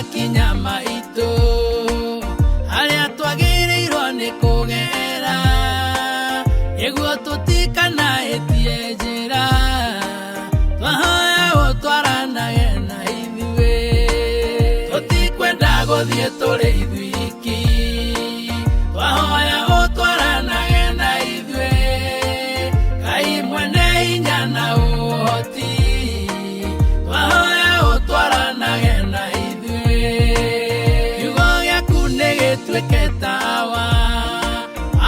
makinya maitũ harĩa twagĩrĩirwo nĩ kũgera nĩguo tũtikanahĩtie njĩra twahoya ũtwaranage na ithuĩ tũtikwenda gũthiĩ tũrĩ ithuiki twahoya ũtwaranage na ithuĩ Ngai mwene hinya na ũhoti twahoya ũtwaranage na ithuĩ kiugo gĩaku nĩ gĩtuĩke tawa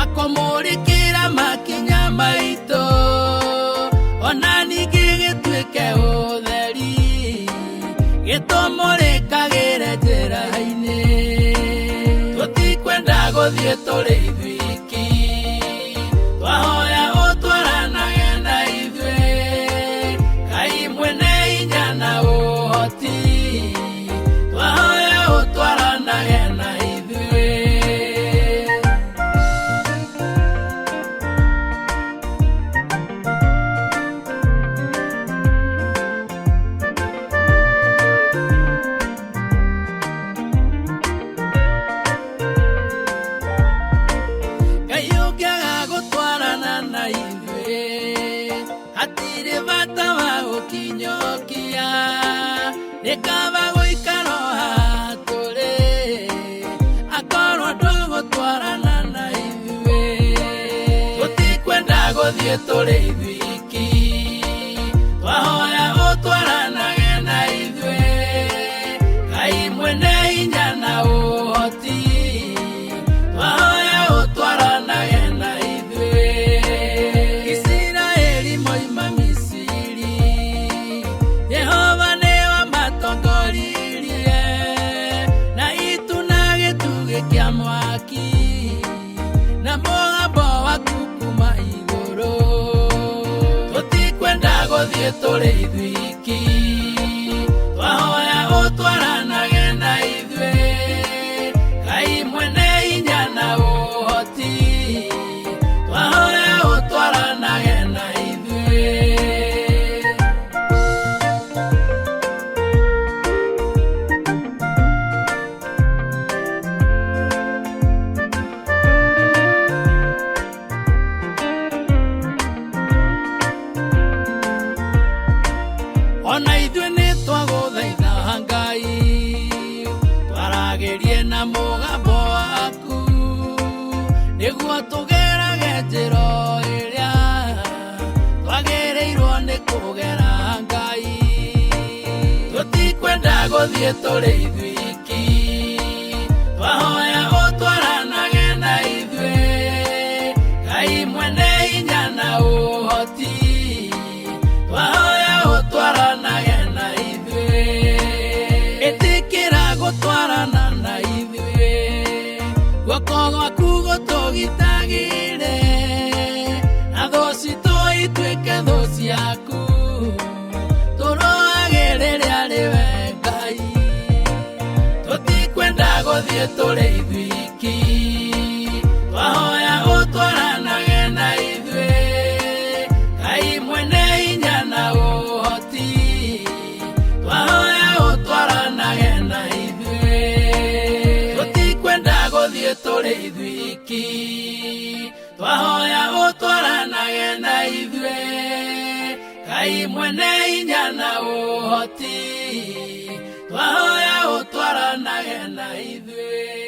akũmũrĩkĩra makinya maitũ ona ningĩ gĩtuĩke ũtheri gĩtũmũrĩkagĩre njĩra-inĩ tũtikwenda gũthiĩ tũrĩ ithuiki twahoya ũtwaranage na ithuĩ Ngai mwene hinya na ũhoti twahoya ũtwaranage na ithuĩ Ngai ũngĩaga gũtwarana na ithuĩ hatirĩ bata wa gũkinyũkia nĩ kaba gũikara haha tũrĩ akorwo ndũgũtwarana na ithuĩ tũtikwenda gũthiĩ tũrĩ ithuiki twahoya ũtwaranage na ithuĩ Ngai mwene hinya na ũhoti twahoya ũtwaranage na ithuĩ Isiraeli moima Misiri Jehova nĩwe matongoririe na itu na gĩtugĩ kĩa mwaki na mũgambo waku kuma igũrũ tũtikwenda gũthiĩ tũrĩ ithuiki twahoya ũtwaranage na ithuĩ Ngai mwene hinya na ũhoti twahoya ũtwaranage na ithuĩ ona ithuĩ nĩ twagũthaitha Ngai twaragĩrie na mũgambo waku nĩguo tũgerage njĩra ĩrĩa twagĩrĩirwo nĩ kũgera Ngai tũtikwenda gũthiĩ tũrĩ ithuiki twahoya ũtwaranage na ithuĩ Ngai mwene hinya na ũhoti twahoya ũtwaranage na ithuĩ ĩtĩkĩra gũtwarana na ithuĩ guoko gwaku gũtũgitagĩre na thũ citũ ituĩke thũ ciaku tũrũage rĩrĩa rĩwe Ngai tũtikwenda gũthiĩ tũrĩ ithuiki twahoya ũtwaranage na ithuĩ Ngai mwene hinya na ũhoti twahoya ũtwaranage na ithuĩ tũtikwenda gũthiĩ tũrĩ ithuiki twahoya ũtwaranage na ithuĩ Ngai mwene hinya na ũhoti twahoya ũtwaranage na ithuĩ